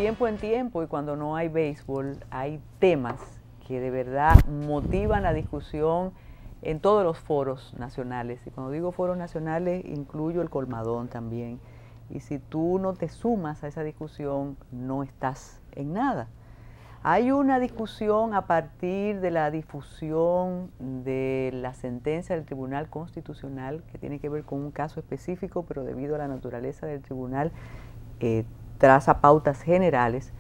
tiempo en tiempo y cuando no hay béisbol, hay temas que de verdad motivan la discusión en todos los foros nacionales. Y cuando digo foros nacionales, incluyo el colmadón también. Y si tú no te sumas a esa discusión, no estás en nada. Hay una discusión a partir de la difusión de la sentencia del Tribunal Constitucional que tiene que ver con un caso específico, pero debido a la naturaleza del tribunal, traza pautas generales.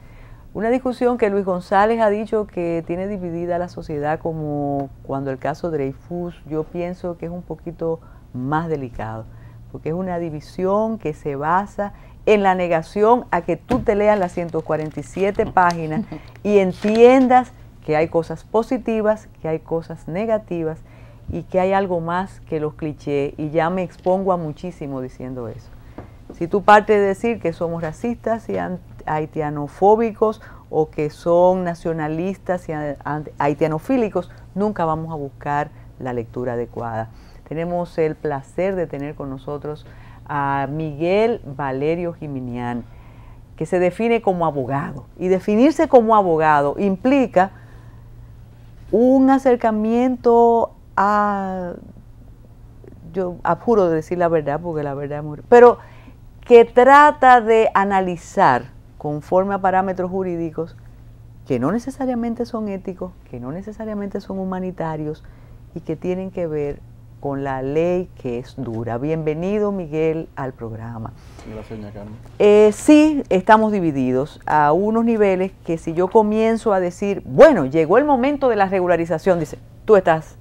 Una discusión que Luis González ha dicho que tiene dividida la sociedad, como cuando el caso Dreyfus, yo pienso que es un poquito más delicado, porque es una división que se basa en la negación a que tú te leas las 147 páginas y entiendas que hay cosas positivas, que hay cosas negativas y que hay algo más que los clichés, y ya me expongo a muchísimo diciendo eso. Si tú partes de decir que somos racistas y haitianofóbicos o que son nacionalistas y haitianofílicos, nunca vamos a buscar la lectura adecuada. Tenemos el placer de tener con nosotros a Miguel Valerio Giminián, que se define como abogado. Y definirse como abogado implica un acercamiento a, yo abjuro de decir la verdad, porque la verdad es muy... pero que trata de analizar conforme a parámetros jurídicos que no necesariamente son éticos, que no necesariamente son humanitarios y que tienen que ver con la ley, que es dura. Bienvenido, Miguel, al programa. Gracias, doña Carmen. Sí, estamos divididos a unos niveles que si yo comienzo a decir, bueno, llegó el momento de la regularización, dice, tú estás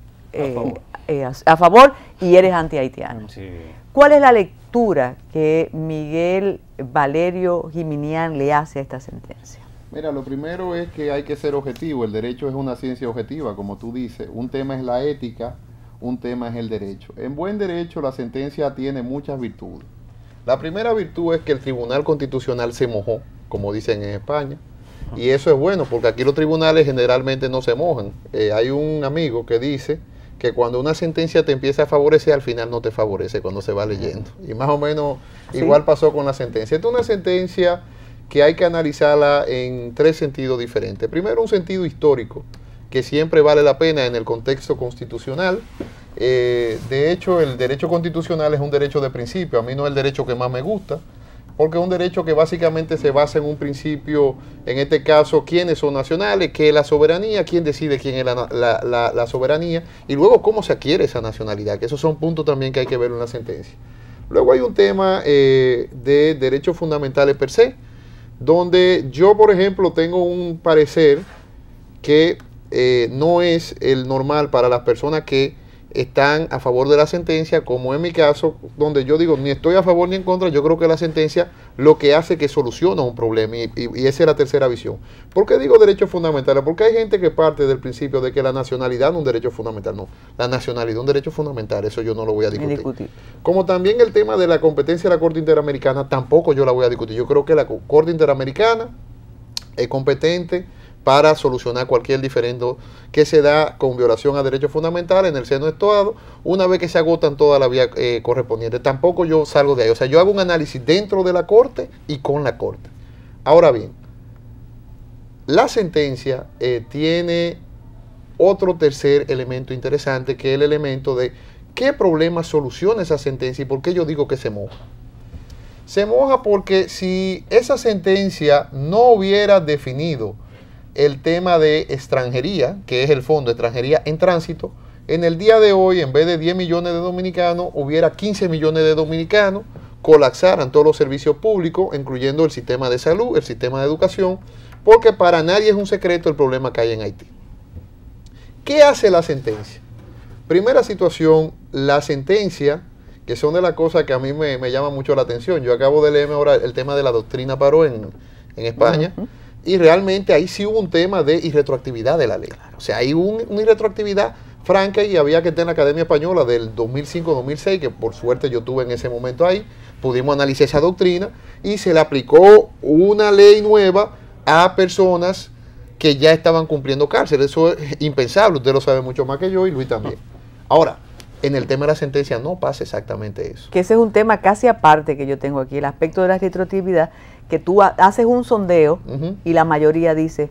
a favor y eres anti-haitiano. Sí. ¿Cuál es la lectura que Miguel Valerio Giminián le hace a esta sentencia? Mira, lo primero es que hay que ser objetivo. El derecho es una ciencia objetiva, como tú dices. Un tema es la ética, un tema es el derecho. En buen derecho, la sentencia tiene muchas virtudes. La primera virtud es que el Tribunal Constitucional se mojó, como dicen en España. Y eso es bueno, porque aquí los tribunales generalmente no se mojan. Hay un amigo que dice que cuando una sentencia te empieza a favorecer, al final no te favorece cuando se va leyendo. Y más o menos igual pasó con la sentencia. Esta es una sentencia que hay que analizarla en tres sentidos diferentes. Primero, un sentido histórico, que siempre vale la pena en el contexto constitucional. De hecho, el derecho constitucional es un derecho de principio. A mí no es el derecho que más me gusta, porque es un derecho que básicamente se basa en un principio, en este caso, quiénes son nacionales, qué es la soberanía, quién decide quién es la soberanía, y luego cómo se adquiere esa nacionalidad, que esos son puntos también que hay que ver en la sentencia. Luego hay un tema de derechos fundamentales per se, donde yo, por ejemplo, tengo un parecer que no es el normal para las personas que están a favor de la sentencia, como en mi caso, donde yo digo, ni estoy a favor ni en contra. Yo creo que la sentencia lo que hace es que soluciona un problema, y esa es la tercera visión. ¿Por qué digo derechos fundamentales? Porque hay gente que parte del principio de que la nacionalidad no es un derecho fundamental. No, la nacionalidad es un derecho fundamental, eso yo no lo voy a discutir. Como también el tema de la competencia de la Corte Interamericana, tampoco yo la voy a discutir. Yo creo que la Corte Interamericana es competente para solucionar cualquier diferendo que se da con violación a derechos fundamentales en el seno de Estado, una vez que se agotan todas las vías correspondientes. Tampoco yo salgo de ahí. O sea, yo hago un análisis dentro de la Corte y con la Corte. Ahora bien, la sentencia tiene otro tercer elemento interesante, que es el elemento de qué problema soluciona esa sentencia y por qué yo digo que se moja. Se moja porque si esa sentencia no hubiera definido el tema de extranjería, que es el fondo de extranjería en tránsito, en el día de hoy, en vez de 10 millones de dominicanos, hubiera 15 millones de dominicanos, colapsaran todos los servicios públicos, incluyendo el sistema de salud, el sistema de educación, porque para nadie es un secreto el problema que hay en Haití. ¿Qué hace la sentencia? Primera situación, la sentencia, que son de las cosas que a mí me llama mucho la atención. Yo acabo de leerme ahora el tema de la doctrina Parot en España, y realmente ahí sí hubo un tema de irretroactividad de la ley. O sea, hay una irretroactividad franca, y había que estar en la Academia Española del 2005-2006, que por suerte yo tuve en ese momento ahí, pudimos analizar esa doctrina y se le aplicó una ley nueva a personas que ya estaban cumpliendo cárcel. Eso es impensable, usted lo sabe mucho más que yo y Luis también. Ahora, en el tema de la sentencia no pasa exactamente eso. Que ese es un tema casi aparte que yo tengo aquí, el aspecto de la retroactividad, que tú haces un sondeo Ujú. y la mayoría dice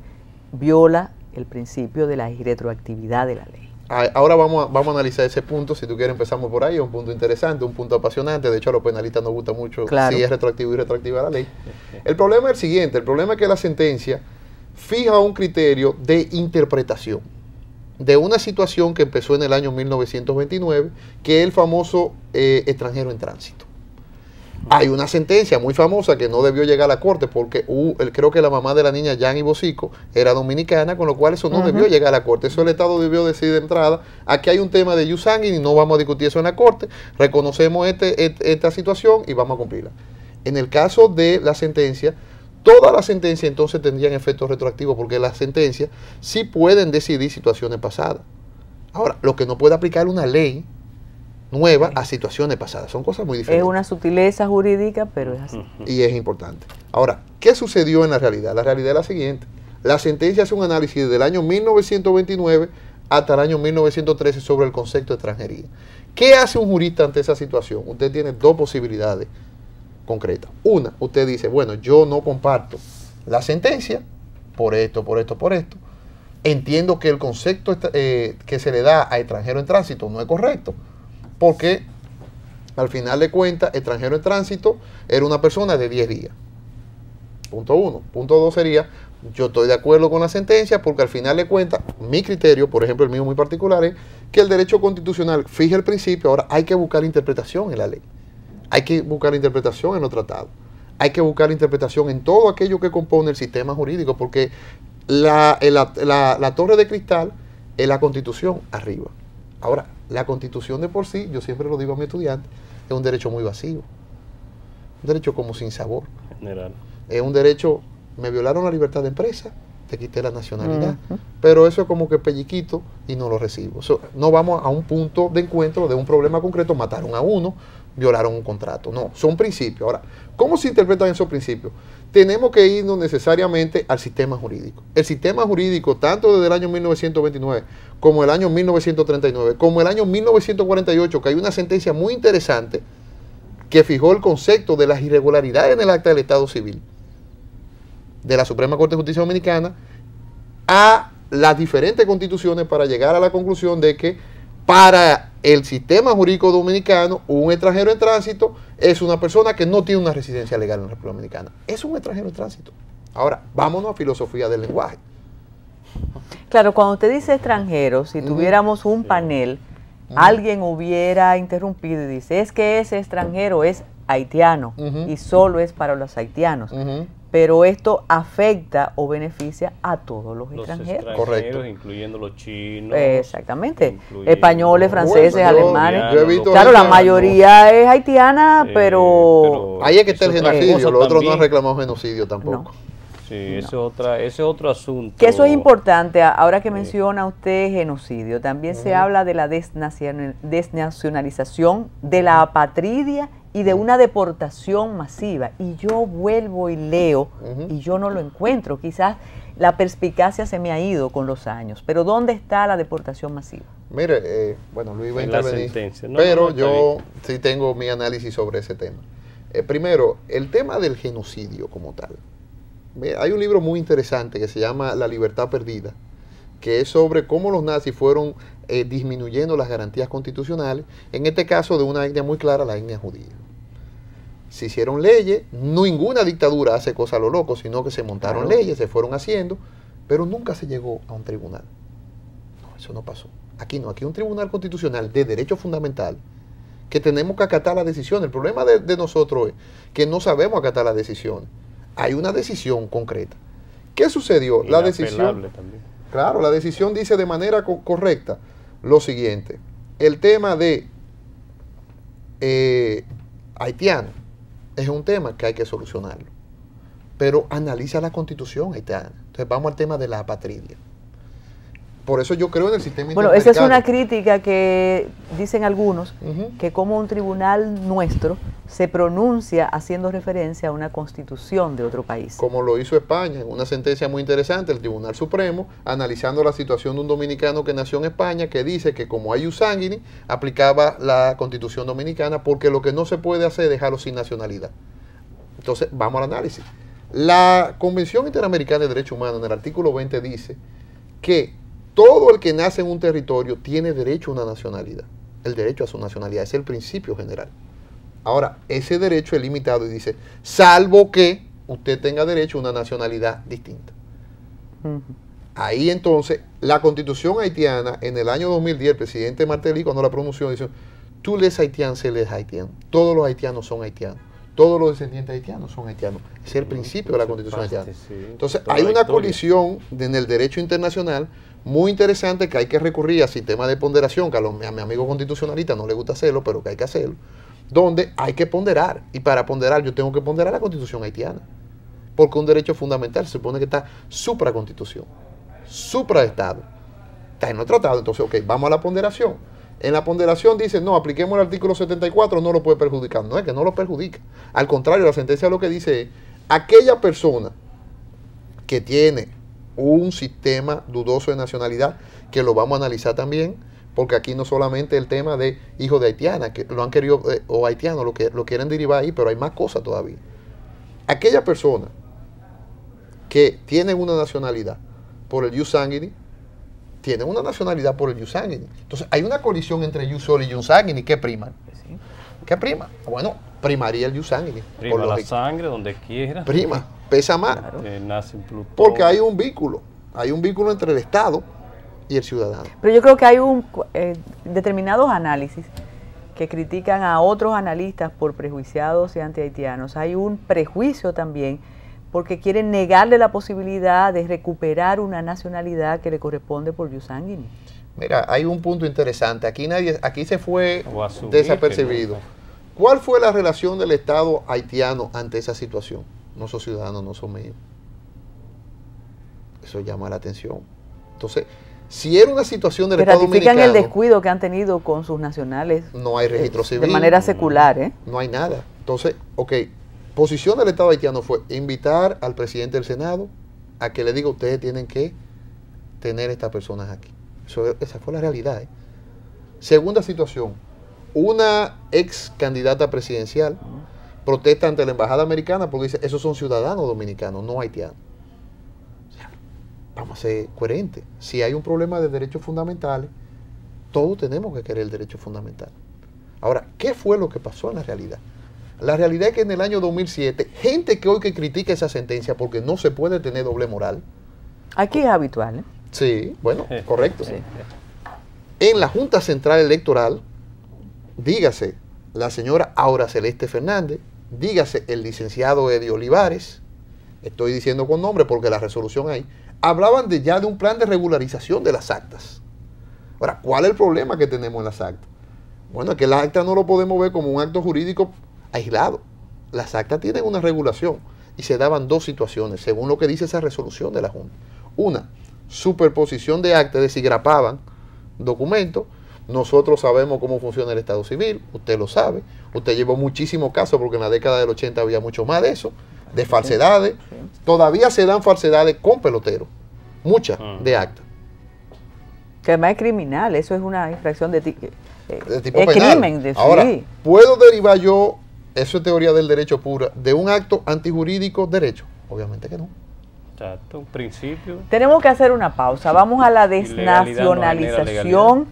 viola el principio de la irretroactividad de la ley. Ahora vamos a analizar ese punto. Si tú quieres empezamos por ahí. Es un punto interesante, un punto apasionante. De hecho a los penalistas nos gusta mucho Claro. si es retroactivo y retroactiva la ley. El problema es el siguiente. El problema es que la sentencia fija un criterio de interpretación de una situación que empezó en el año 1929, que es el famoso extranjero en tránsito. Hay una sentencia muy famosa que no debió llegar a la corte porque creo que la mamá de la niña, Yanni Bosico, era dominicana, con lo cual eso no debió llegar a la corte. Eso el Estado debió decir de entrada, aquí hay un tema de jus sanguinis y no vamos a discutir eso en la corte, reconocemos esta situación y vamos a cumplirla. En el caso de la sentencia, todas las sentencias entonces tendrían efectos retroactivos porque las sentencias sí pueden decidir situaciones pasadas. Ahora, lo que no puede aplicar una ley nueva a situaciones pasadas. Son cosas muy diferentes. Es una sutileza jurídica, pero es así. Y es importante. Ahora, ¿qué sucedió en la realidad? La realidad es la siguiente. La sentencia hace un análisis del año 1929 hasta el año 1913 sobre el concepto de extranjería. ¿Qué hace un jurista ante esa situación? Usted tiene dos posibilidades concretas. Una, usted dice, bueno, yo no comparto la sentencia por esto, por esto, por esto. Entiendo que el concepto que se le da a extranjero en tránsito no es correcto. Porque al final de cuentas, extranjero en tránsito era una persona de 10 días. Punto 1. Punto 2 sería, yo estoy de acuerdo con la sentencia porque al final de cuentas, mi criterio, por ejemplo el mío muy particular, es que el derecho constitucional fija el principio, ahora hay que buscar interpretación en la ley. Hay que buscar interpretación en los tratados. Hay que buscar interpretación en todo aquello que compone el sistema jurídico porque la torre de cristal es la Constitución arriba. Ahora, la Constitución de por sí, yo siempre lo digo a mis estudiantes, es un derecho muy vacío. Un derecho como sin sabor. General. Es un derecho, me violaron la libertad de empresa, te quité la nacionalidad, pero eso es como que pelliquito y no lo recibo. No vamos a un punto de encuentro de un problema concreto, mataron a uno, violaron un contrato. No, son principios. Ahora, ¿cómo se interpretan esos principios? Tenemos que irnos necesariamente al sistema jurídico. El sistema jurídico, tanto desde el año 1929, como el año 1939, como el año 1948, que hay una sentencia muy interesante que fijó el concepto de las irregularidades en el acta del Estado Civil de la Suprema Corte de Justicia Dominicana a las diferentes constituciones para llegar a la conclusión de que para el sistema jurídico dominicano, un extranjero en tránsito es una persona que no tiene una residencia legal en la República Dominicana. Es un extranjero en tránsito. Ahora, vámonos a filosofía del lenguaje. Claro, cuando usted dice extranjero, si tuviéramos un panel, alguien hubiera interrumpido y dice, es que ese extranjero es haitiano y solo es para los haitianos. Pero esto afecta o beneficia a todos los extranjeros. Correcto. Incluyendo los chinos. Exactamente. Españoles, franceses, Bueno, alemanes. yo he visto claro, la haitianos. mayoría es haitiana, pero Ahí es que está el es otra genocidio. cosa Los otros no han también. reclamado genocidio tampoco. No. Sí, ese es otro asunto. que eso es importante. Ahora que menciona usted genocidio, también se habla de la desnacionalización, de la apatridia y de una deportación masiva. Y yo vuelvo y leo y yo no lo encuentro. Quizás la perspicacia se me ha ido con los años. Pero ¿dónde está la deportación masiva? Mire, bueno, Luis va a En la intervenir, sentencia. No, pero no, está yo bien. sí tengo mi análisis sobre ese tema. Primero, el tema del genocidio como tal. Hay un libro muy interesante que se llama La libertad perdida, que es sobre cómo los nazis fueron disminuyendo las garantías constitucionales, en este caso de una etnia muy clara, la etnia judía. Se hicieron leyes, ninguna dictadura hace cosas a lo loco, sino que se montaron leyes, se fueron haciendo, pero nunca se llegó a un tribunal. No, eso no pasó. Aquí no, aquí un tribunal constitucional de derecho fundamental, que tenemos que acatar las decisiones. El problema de nosotros es que no sabemos acatar las decisiones. Hay una decisión concreta. ¿Qué sucedió? La decisión, también. claro, la decisión dice de manera correcta lo siguiente. El tema de haitiano es un tema que hay que solucionarlo. Pero analiza la constitución haitiana. Entonces vamos al tema de la apatridia. Por eso yo creo en el sistema Bueno, esa es interamericano. una crítica que dicen algunos, que como un tribunal nuestro se pronuncia haciendo referencia a una constitución de otro país. Como lo hizo España, en una sentencia muy interesante, el Tribunal Supremo, analizando la situación de un dominicano que nació en España, que dice que como hay jus sanguinis, aplicaba la Constitución dominicana, porque lo que no se puede hacer es dejarlo sin nacionalidad. Entonces, vamos al análisis. La Convención Interamericana de Derechos Humanos, en el artículo 20, dice que todo el que nace en un territorio tiene derecho a una nacionalidad. El derecho a su nacionalidad es el principio general. Ahora, ese derecho es limitado y dice, salvo que usted tenga derecho a una nacionalidad distinta. Ahí entonces, la Constitución haitiana, en el año 2010, el presidente Martelly, cuando la pronunció, dice, tous les haïtiens, c'est les haïtiens. Todos los haitianos son haitianos. Todos los descendientes haitianos son haitianos. Ese es el principio de la Constitución haitiana. Entonces, hay una colisión en el derecho internacional muy interesante que hay que recurrir a sistemas de ponderación, que a mi amigo constitucionalista no le gusta hacerlo, pero que hay que hacerlo, donde hay que ponderar. Y para ponderar, yo tengo que ponderar la Constitución haitiana. Porque un derecho fundamental se supone que está supraconstitución, supraestado. Está en el tratado. Entonces, ok, vamos a la ponderación. En la ponderación dice, no, apliquemos el artículo 74, no lo puede perjudicar. No es que no lo perjudica. Al contrario, la sentencia lo que dice es, aquella persona que tiene un sistema dudoso de nacionalidad, que lo vamos a analizar también, porque aquí no solamente el tema de hijos de haitianas, que lo han querido, o haitianos, lo quieren derivar ahí, pero hay más cosas todavía. Aquella persona que tiene una nacionalidad por el jus sanguinis, tiene una nacionalidad por el jus sanguinis. Entonces, hay una colisión entre jus soli y jus sanguinis. ¿Qué prima? Sí. ¿Qué prima? Bueno, primaría el jus sanguinis. Prima la sangre donde quiera. Prima, pesa más. Claro. Nace en Plutón. Porque hay un vínculo entre el Estado y el ciudadano. Pero yo creo que hay determinados análisis que critican a otros analistas por prejuiciados y antihaitianos. Hay un prejuicio también porque quieren negarle la posibilidad de recuperar una nacionalidad que le corresponde por jus sanguinis. Mira, hay un punto interesante. Aquí se fue desapercibido. ¿Cuál fue la relación del Estado haitiano ante esa situación? No son ciudadanos, no son míos. Eso llama la atención. Entonces, si era una situación del Estado dominicano... Ratifican el descuido que han tenido con sus nacionales. No hay registro civil. De manera secular, ¿eh? No hay nada. Entonces, ok, posición del Estado haitiano fue invitar al presidente del Senado a que le diga, ustedes tienen que tener estas personas aquí. Esa fue la realidad, ¿eh? Segunda situación, una ex candidata presidencial protesta ante la embajada americana porque dice, esos son ciudadanos dominicanos, no haitianos. O sea, vamos a ser coherentes. Si hay un problema de derechos fundamentales, todos tenemos que querer el derecho fundamental. Ahora, ¿qué fue lo que pasó en la realidad? La realidad es que en el año 2007, gente que hoy que critica esa sentencia porque no se puede tener doble moral. Aquí es habitual, ¿eh? Sí, bueno, correcto. Sí. En la Junta Central Electoral, dígase la señora Aura Celeste Fernández, dígase el licenciado Eddie Olivares, estoy diciendo con nombre porque la resolución ahí, hablaban ya de un plan de regularización de las actas. Ahora, ¿cuál es el problema que tenemos en las actas? Bueno, es que las actas no lo podemos ver como un acto jurídico aislado. Las actas tienen una regulación y se daban dos situaciones, según lo que dice esa resolución de la Junta. Una, superposición de actas, es decir, grapaban documentos. Nosotros sabemos cómo funciona el Estado Civil, usted lo sabe. Usted llevó muchísimos casos porque en la década del 80 había mucho más de eso, de falsedades. Todavía se dan falsedades con peloteros, muchas de actas. Que además es criminal, eso es una infracción de tipo penal. Crimen. Ahora, ¿puedo derivar yo, eso es teoría del derecho pura, de un acto antijurídico derecho? Obviamente que no. Exacto, un principio. Tenemos que hacer una pausa. Vamos a la desnacionalización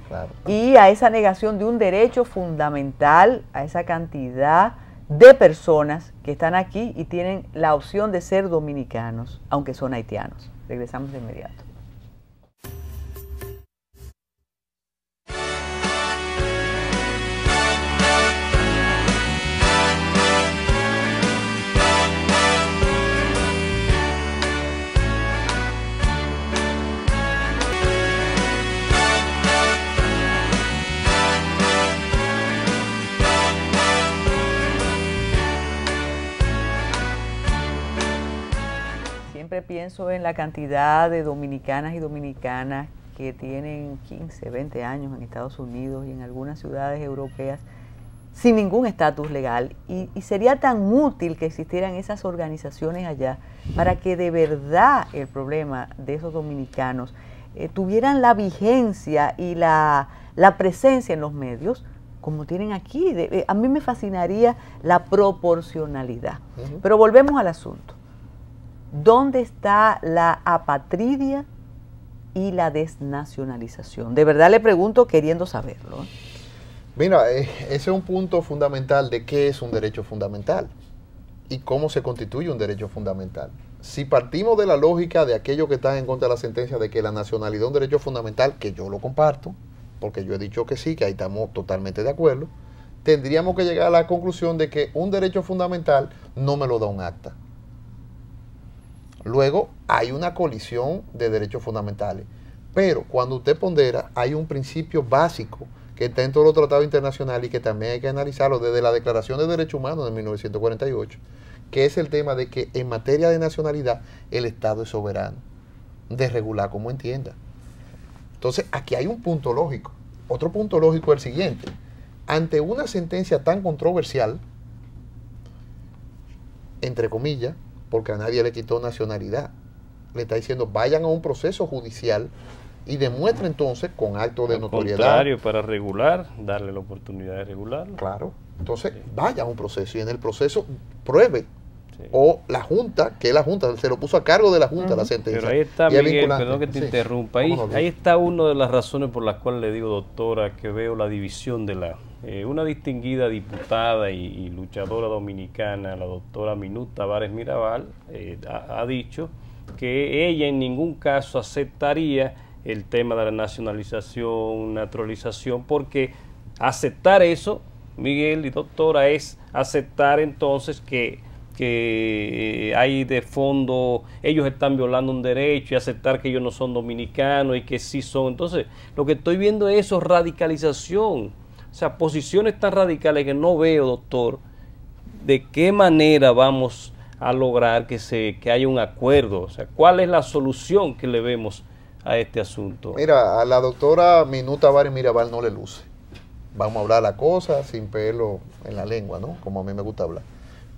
y a esa negación de un derecho fundamental a esa cantidad de personas que están aquí y tienen la opción de ser dominicanos, aunque son haitianos. Regresamos de inmediato. Siempre pienso en la cantidad de dominicanas y dominicanas que tienen 15, 20 años en Estados Unidos y en algunas ciudades europeas sin ningún estatus legal. Y sería tan útil que existieran esas organizaciones allá para que de verdad el problema de esos dominicanos tuvieran la vigencia y la presencia en los medios como tienen aquí. A mí me fascinaría la proporcionalidad. Pero volvemos al asunto. ¿dónde está la apatridia y la desnacionalización? De verdad le pregunto queriendo saberlo. Mira, ese es un punto fundamental de qué es un derecho fundamental y cómo se constituye un derecho fundamental. Si partimos de la lógica de aquellos que están en contra de la sentencia de que la nacionalidad es un derecho fundamental, que yo lo comparto, porque yo he dicho que sí, que ahí estamos totalmente de acuerdo, tendríamos que llegar a la conclusión de que un derecho fundamental no me lo da un acta. Luego hay una colisión de derechos fundamentales, pero cuando usted pondera, hay un principio básico que está en todos los tratados internacionales y que también hay que analizarlo desde la Declaración de Derechos Humanos de 1948, que es el tema de que en materia de nacionalidad el Estado es soberano, de regular como entienda. Entonces, aquí hay un punto lógico. Otro punto lógico es el siguiente. Ante una sentencia tan controversial, entre comillas, porque a nadie le quitó nacionalidad, le está diciendo, vayan a un proceso judicial y demuestre entonces con actos de notoriedad. Al contrario, para regular, darle la oportunidad de regular. Claro. Entonces, vaya a un proceso y en el proceso pruebe. Sí. O la Junta, que es la Junta, se lo puso a cargo de la Junta la sentencia. Pero ahí está, Miguel, perdón que te interrumpa. Ahí está una de las razones por las cuales le digo, doctora, que veo la división de una distinguida diputada y luchadora dominicana, la doctora Minú Tavares Mirabal, ha dicho que ella en ningún caso aceptaría el tema de la nacionalización, naturalización, porque aceptar eso, Miguel y doctora, es aceptar entonces que hay de fondo, ellos están violando un derecho y aceptar que ellos no son dominicanos y que sí son. Entonces, lo que estoy viendo es eso, radicalización. O sea, posiciones tan radicales que no veo, doctor, de qué manera vamos a lograr que haya un acuerdo. O sea, ¿cuál es la solución que le vemos a este asunto? Mira, a la doctora Minú Tavares Mirabal no le luce. Vamos a hablar la cosa sin pelo en la lengua, ¿no? Como a mí me gusta hablar.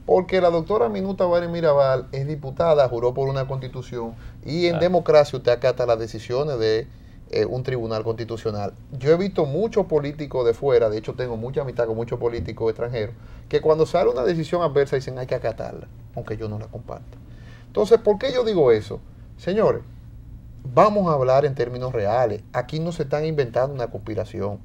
Porque la doctora Minú Tavares Mirabal es diputada, juró por una constitución y en democracia usted acata las decisiones de un tribunal constitucional. Yo he visto muchos políticos de fuera, de hecho tengo mucha amistad con muchos políticos extranjeros, que cuando sale una decisión adversa dicen hay que acatarla, aunque yo no la comparta. Entonces, ¿por qué yo digo eso? Señores, vamos a hablar en términos reales. Aquí no se están inventando una conspiración.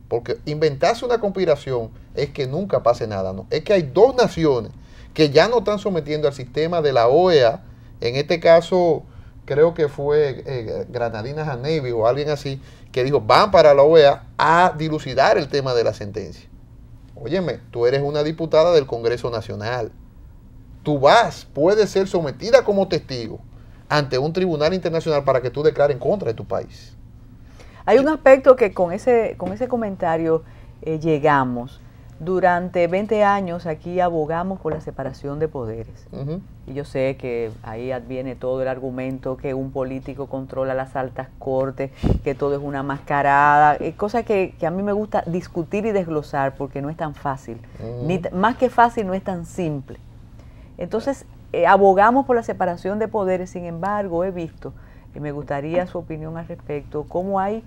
Porque inventarse una conspiración es que nunca pase nada, ¿no? Es que hay dos naciones que ya no están sometiendo al sistema de la OEA, en este caso creo que fue Granadinas and Navy o alguien así, que dijo, van para la OEA a dilucidar el tema de la sentencia. Óyeme, tú eres una diputada del Congreso Nacional. Tú puedes ser sometida como testigo ante un tribunal internacional para que tú declares en contra de tu país. Hay un aspecto que con ese comentario llegamos. Durante 20 años aquí abogamos por la separación de poderes. Y yo sé que ahí adviene todo el argumento que un político controla las altas cortes, que todo es una mascarada, cosa que a mí me gusta discutir y desglosar porque no es tan fácil. Más que fácil, no es tan simple. Entonces, abogamos por la separación de poderes, sin embargo, he visto, y me gustaría su opinión al respecto, cómo hay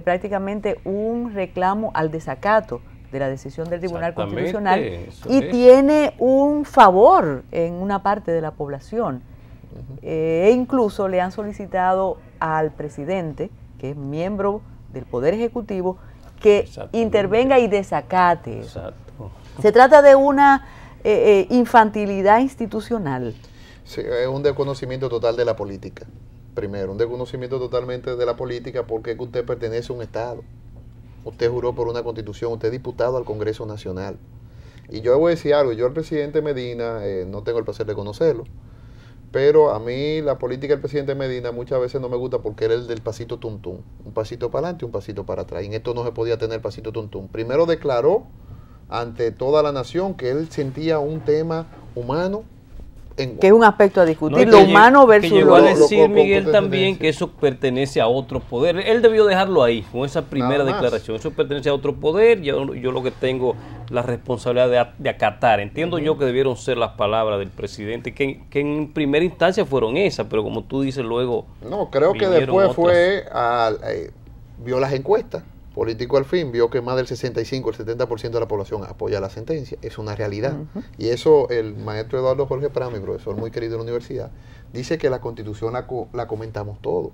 prácticamente un reclamo al desacato de la decisión del Tribunal Constitucional y tiene un favor en una parte de la población. E incluso le han solicitado al presidente, que es miembro del Poder Ejecutivo, que intervenga y desacate. Se trata de una infantilidad institucional. Sí, es un desconocimiento total de la política. Primero, un desconocimiento totalmente de la política porque usted pertenece a un Estado. Usted juró por una constitución, usted es diputado al Congreso Nacional. Y yo le voy a decir algo, yo al presidente Medina, no tengo el placer de conocerlo, pero a mí la política del presidente Medina muchas veces no me gusta porque él es el del pasito tuntún. Un pasito para adelante y un pasito para atrás. Y en esto no se podía tener pasito tuntún. Primero declaró ante toda la nación que él sentía un tema humano, que es un aspecto a discutir, lo humano versus lo... Que llegó a decir Miguel también que eso pertenece a otro poder. Él debió dejarlo ahí, con esa primera declaración. Eso pertenece a otro poder, yo lo que tengo la responsabilidad de acatar. Entiendo yo que debieron ser las palabras del presidente, que en primera instancia fueron esas, pero como tú dices luego... No, creo que después fue, vio las encuestas Político al Fin vio que más del 65, el 70% de la población apoya la sentencia. Es una realidad. Y eso el maestro Eduardo Jorge Prado, mi profesor muy querido de la universidad, dice que la Constitución la comentamos todo.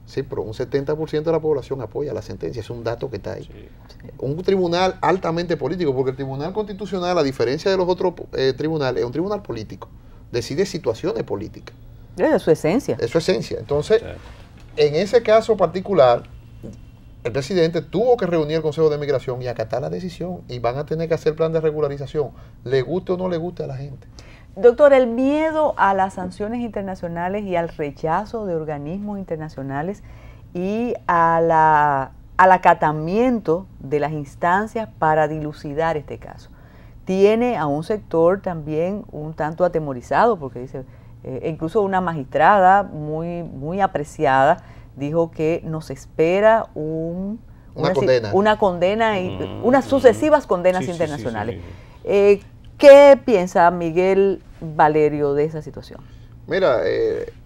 Sí, pero un 70% de la población apoya la sentencia. Es un dato que está ahí. Sí. Un tribunal altamente político, porque el Tribunal Constitucional, a diferencia de los otros tribunales, es un tribunal político. Decide situaciones políticas. Es su esencia. Es su esencia. Entonces, en ese caso particular, el presidente tuvo que reunir el Consejo de Migración y acatar la decisión. Y van a tener que hacer plan de regularización, le guste o no le guste a la gente. Doctor, el miedo a las sanciones internacionales y al rechazo de organismos internacionales y al acatamiento de las instancias para dilucidar este caso, tiene a un sector también un tanto atemorizado, porque dice, incluso una magistrada muy apreciada dijo que nos espera una condena y unas sucesivas condenas internacionales. ¿Qué piensa Miguel Valerio de esa situación? Mira,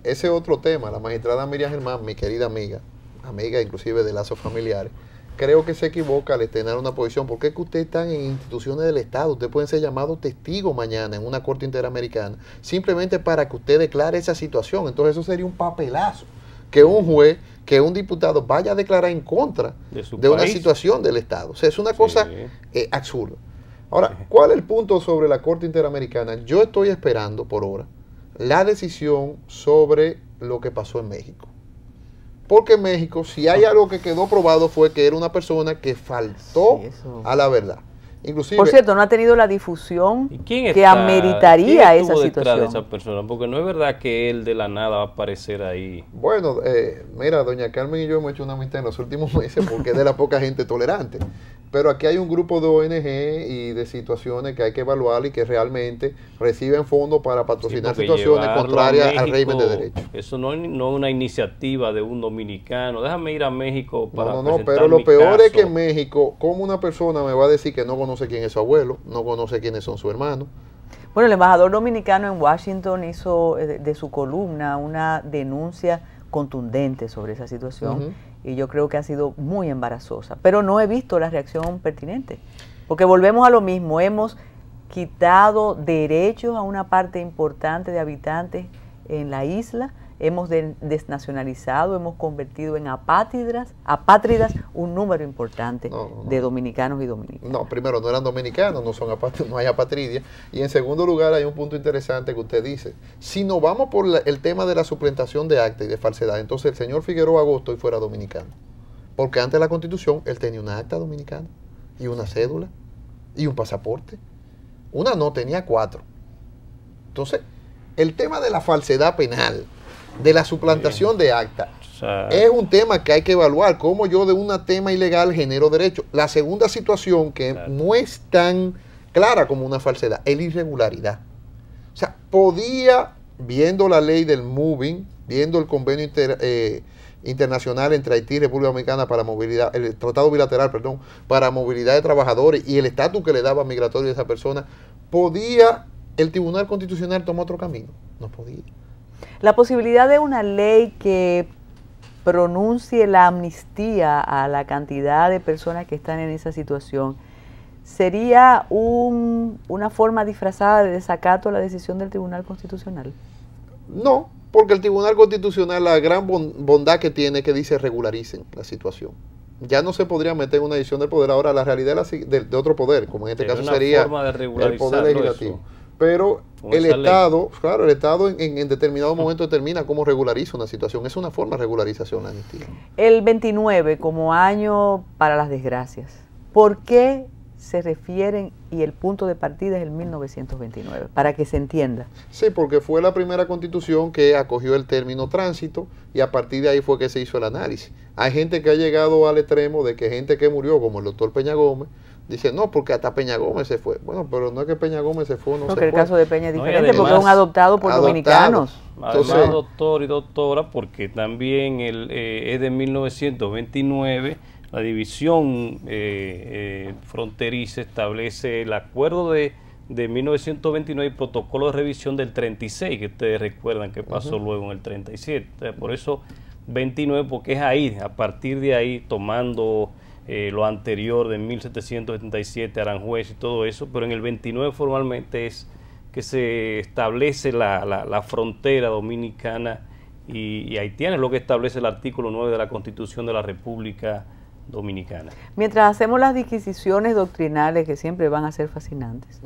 ese otro tema, la magistrada Miriam Germán, mi querida amiga inclusive de lazos familiares, creo que se equivoca al tener una posición, porque es que ustedes están en instituciones del Estado, ustedes pueden ser llamados testigos mañana en una corte interamericana, simplemente para que usted declare esa situación. Entonces eso sería un papelazo, que un juez, que un diputado vaya a declarar en contra de una situación del Estado. O sea, es una cosa absurda. Ahora, ¿cuál es el punto sobre la Corte Interamericana? Yo estoy esperando por ahora la decisión sobre lo que pasó en México. Porque en México, si hay algo que quedó probado, fue que era una persona que faltó a la verdad. Inclusive, por cierto, no ha tenido la difusión que ameritaría esa situación. De esa persona? Porque no es verdad que él de la nada va a aparecer ahí. Bueno, mira, doña Carmen y yo hemos hecho una amistad en los últimos meses porque es de la poca gente tolerante. Pero aquí hay un grupo de ONG y de situaciones que hay que evaluar y que realmente reciben fondos para patrocinar situaciones contrarias al régimen de derecho. Eso no es una iniciativa de un dominicano. Déjame ir a México para No, pero lo peor es que en México, ¿cómo una persona me va a decir que no conoce quién es su abuelo, no conoce quiénes son sus hermanos? Bueno, el embajador dominicano en Washington hizo de su columna una denuncia contundente sobre esa situación. Y yo creo que ha sido muy embarazosa, pero no he visto la reacción pertinente, porque volvemos a lo mismo, hemos quitado derechos a una parte importante de habitantes en la isla, hemos desnacionalizado, hemos convertido en apátridas un número importante de dominicanos y dominicanas. No, primero, no eran dominicanos, no hay apatridia, y en segundo lugar hay un punto interesante que usted dice, si nos vamos por el tema de la suplantación de acta y de falsedad, entonces el señor Figueroa Agosto hoy fuera dominicano, porque antes de la Constitución él tenía una acta dominicana, y una cédula, y un pasaporte, una no, tenía 4. Entonces, el tema de la falsedad penal, de la suplantación de acta, es un tema que hay que evaluar, cómo yo de un tema ilegal genero derecho. La segunda situación, que no es tan clara como una falsedad, es la irregularidad. O sea, podía, viendo la ley del moving, viendo el convenio internacional entre Haití y República Dominicana para movilidad, el tratado bilateral, perdón, para movilidad de trabajadores y el estatus que le daba migratorio a esa persona, ¿podía el Tribunal Constitucional tomar otro camino? No podía. La posibilidad de una ley que pronuncie la amnistía a la cantidad de personas que están en esa situación sería una forma disfrazada de desacato a la decisión del Tribunal Constitucional. No, porque el Tribunal Constitucional, la gran bondad que tiene es que dice regularicen la situación. Ya no se podría meter en una decisión del poder. Ahora la realidad de otro poder, como en este caso sería el poder legislativo. Pero el Estado, claro, el Estado en determinado momento determina cómo regulariza una situación. Es una forma de regularización la amnistía. El 29 como año para las desgracias. ¿Por qué se refieren y el punto de partida es el 1929? Para que se entienda. Sí, porque fue la primera constitución que acogió el término tránsito y a partir de ahí fue que se hizo el análisis. Hay gente que ha llegado al extremo de que gente que murió, como el doctor Peña Gómez, dice, no, porque hasta Peña Gómez se fue. Bueno, pero no es que Peña Gómez se fue, no se fue. El caso de Peña es diferente porque es un adoptado por dominicanos. Además, doctor y doctora, porque también es de 1929, la división fronteriza establece el acuerdo de 1929 y protocolo de revisión del 36, que ustedes recuerdan que pasó luego en el 37. Entonces, por eso 29, porque es ahí, a partir de ahí, tomando lo anterior de 1777, Aranjuez y todo eso, pero en el 29 formalmente es que se establece la frontera dominicana y haitiana, es lo que establece el artículo 9 de la Constitución de la República Dominicana. Mientras hacemos las disquisiciones doctrinales, que siempre van a ser fascinantes,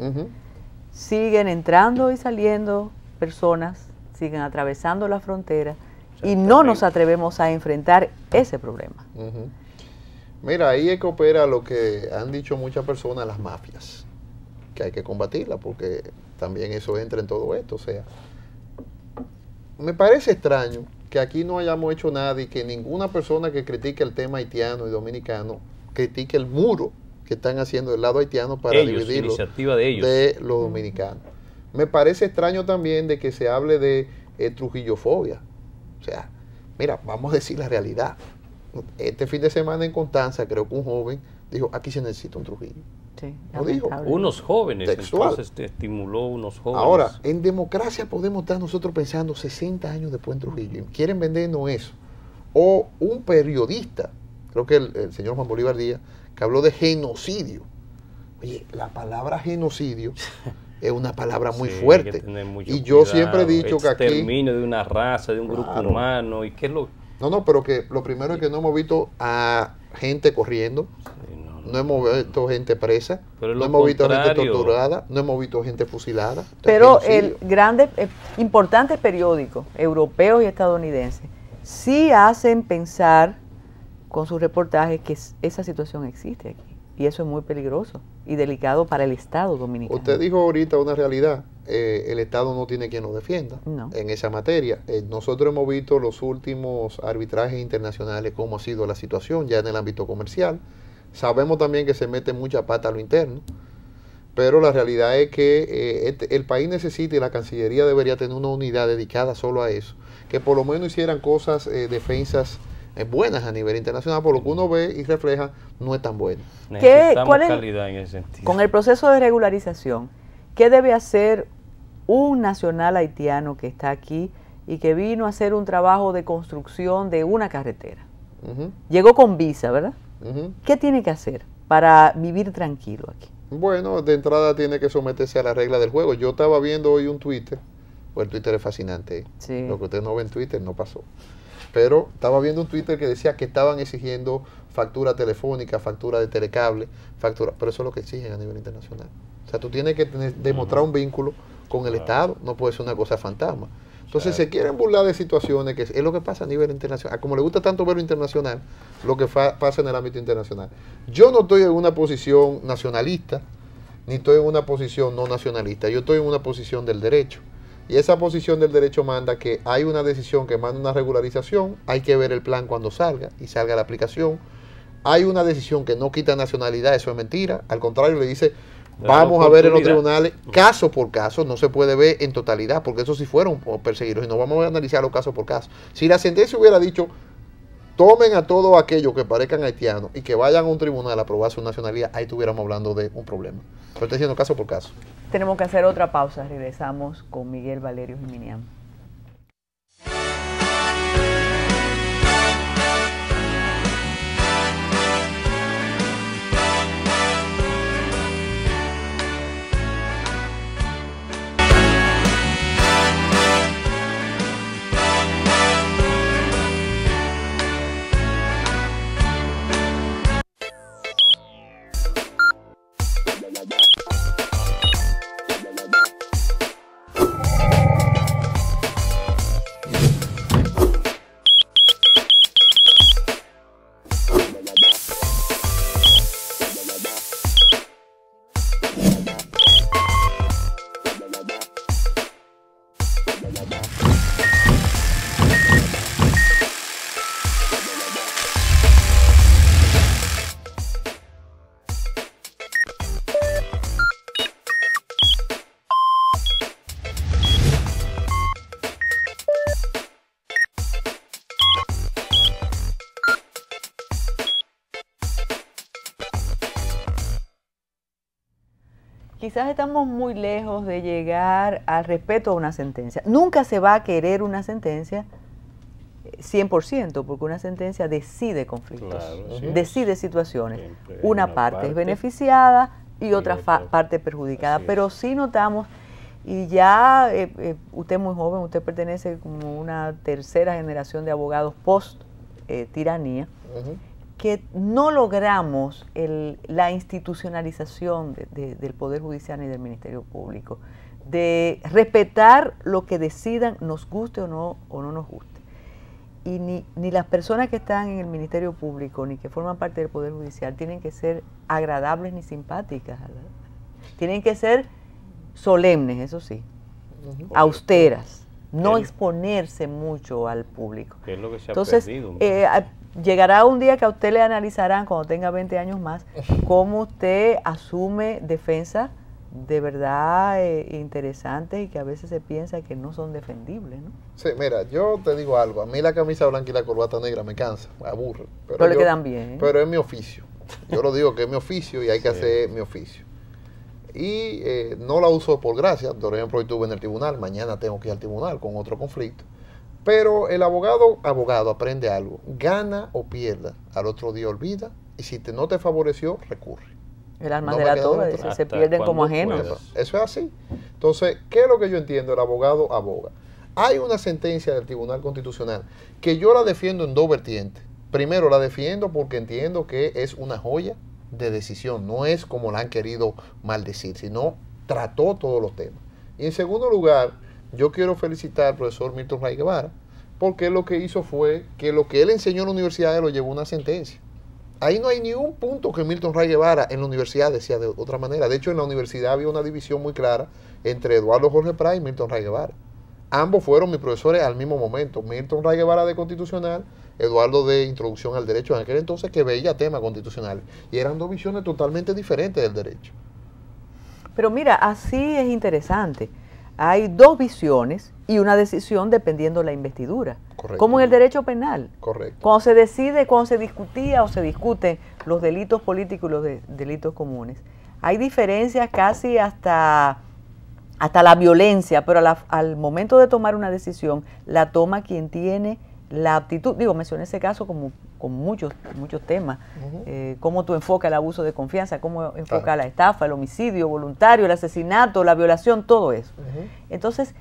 siguen entrando y saliendo personas, siguen atravesando la frontera y no nos atrevemos a enfrentar ese problema. Mira, ahí es que opera lo que han dicho muchas personas, las mafias, que hay que combatirlas porque también eso entra en todo esto. O sea, me parece extraño que aquí no hayamos hecho nada y que ninguna persona que critique el tema haitiano y dominicano critique el muro que están haciendo del lado haitiano para dividirlo de los dominicanos. Me parece extraño también de que se hable de trujillofobia. O sea, mira, vamos a decir la realidad. Este fin de semana en Constanza, creo que un joven dijo, aquí se necesita un Trujillo. Sí, ¿No dijo? Unos jóvenes, textual. Entonces estimuló unos jóvenes. Ahora, en democracia podemos estar nosotros pensando 60 años después en Trujillo. Y quieren vendernos eso. O un periodista, creo que el señor Juan Bolívar Díaz, que habló de genocidio. Oye, la palabra genocidio es una palabra muy fuerte. Y yo cuidado. Siempre he dicho que aquí... exterminio de una raza, de un grupo humano. ¿Y qué es lo...? No, pero que lo primero es que no hemos visto a gente corriendo, no hemos visto gente presa, no hemos visto gente torturada, no hemos visto gente fusilada. Pero el grande, importantes periódicos europeos y estadounidenses sí hacen pensar con sus reportajes que esa situación existe aquí. Y eso es muy peligroso y delicado para el Estado dominicano. Usted dijo ahorita una realidad, el Estado no tiene quien lo defienda en esa materia. Nosotros hemos visto los últimos arbitrajes internacionales cómo ha sido la situación ya en el ámbito comercial. Sabemos también que se mete mucha pata a lo interno, pero la realidad es que el país necesita y la Cancillería debería tener una unidad dedicada solo a eso, que por lo menos hicieran cosas, defensas buenas a nivel internacional, por lo que uno ve y refleja, no es tan bueno. Necesitamos calidad en ese sentido. Con el proceso de regularización, ¿qué debe hacer un nacional haitiano que está aquí y que vino a hacer un trabajo de construcción de una carretera? Llegó con visa, ¿verdad? ¿Qué tiene que hacer para vivir tranquilo aquí? Bueno, de entrada tiene que someterse a la regla del juego. Yo estaba viendo hoy un Twitter, el Twitter es fascinante, lo que usted no ve en Twitter no pasó. Pero estaba viendo un Twitter que decía que estaban exigiendo factura telefónica, factura de telecable, factura, pero eso es lo que exigen a nivel internacional. O sea, tú tienes que demostrar un vínculo con el Estado, no puede ser una cosa fantasma. Entonces se quieren burlar de situaciones que es lo que pasa a nivel internacional. Como le gusta tanto ver lo internacional, lo que pasa en el ámbito internacional. Yo no estoy en una posición nacionalista, ni estoy en una posición no nacionalista. Yo estoy en una posición del derecho. Y esa posición del derecho manda que hay una decisión que manda una regularización, hay que ver el plan cuando salga y salga la aplicación. Hay una decisión que no quita nacionalidad, eso es mentira. Al contrario, le dice, vamos a ver en los tribunales caso por caso, no se puede ver en totalidad, porque eso sí fueron perseguidos y no vamos a analizarlo caso por caso. Si la sentencia hubiera dicho, tomen a todos aquellos que parezcan haitianos y que vayan a un tribunal a probar su nacionalidad, ahí estuviéramos hablando de un problema. Pero estoy diciendo caso por caso. Tenemos que hacer otra pausa, regresamos con Miguel Valerio Jiminián. Quizás estamos muy lejos de llegar al respeto a una sentencia. Nunca se va a querer una sentencia 100%, porque una sentencia decide conflictos, Claro, decide situaciones. Siempre hay Una parte es beneficiada y otra parte perjudicada, pero sí notamos, y ya usted es muy joven, usted pertenece como una tercera generación de abogados post-tiranía, que no logramos la institucionalización del Poder Judicial y del Ministerio Público, de respetar lo que decidan, nos guste o no nos guste. Y ni las personas que están en el Ministerio Público, ni que forman parte del Poder Judicial, tienen que ser agradables ni simpáticas. Tienen que ser solemnes, eso sí, austeras, no exponerse mucho al público. Que es lo que se ha Entonces, perdido. llegará un día que a usted le analizarán, cuando tenga 20 años más, cómo usted asume defensa de verdad interesantes y que a veces se piensa que no son defendibles, ¿no? Sí, mira, yo te digo algo, a mí la camisa blanca y la corbata negra me cansa, me aburre. Pero le quedan bien, ¿eh? Pero es mi oficio, yo lo digo que es mi oficio y hay que hacer mi oficio. Y no la uso por gracia, por ejemplo, hoy estuve en el tribunal, mañana tengo que ir al tribunal con otro conflicto. Pero el abogado aprende algo, gana o pierda, al otro día olvida y si no te favoreció, recurre. El alma de la toga, se pierden como ajenos. Eso es así. Entonces, ¿qué es lo que yo entiendo? El abogado aboga. Hay una sentencia del Tribunal Constitucional que yo la defiendo en dos vertientes. Primero, la defiendo porque entiendo que es una joya de decisión. No es como la han querido maldecir, sino trató todos los temas. Y en segundo lugar, yo quiero felicitar al profesor Milton Ray Guevara porque lo que hizo fue que lo que él enseñó en la universidad lo llevó a una sentencia. Ahí no hay ni un punto que Milton Ray Guevara en la universidad decía de otra manera. De hecho, en la universidad había una división muy clara entre Eduardo Jorge Prat y Milton Ray Guevara. Ambos fueron mis profesores al mismo momento. Milton Ray Guevara de Constitucional, Eduardo de Introducción al Derecho en aquel entonces, que veía temas constitucionales. Y eran dos visiones totalmente diferentes del derecho. Pero mira, así es interesante. Hay dos visiones y una decisión dependiendo de la investidura. Correcto. Como en el derecho penal. Correcto. Cuando se decide, cuando se discutía o se discuten los delitos políticos y los delitos comunes, hay diferencias casi hasta la violencia, pero al momento de tomar una decisión, la toma quien tiene la aptitud. Digo, mencioné ese caso como con muchos temas. Cómo tú enfocas el abuso de confianza, cómo enfocas la estafa, el homicidio voluntario, el asesinato, la violación, todo eso. Entonces,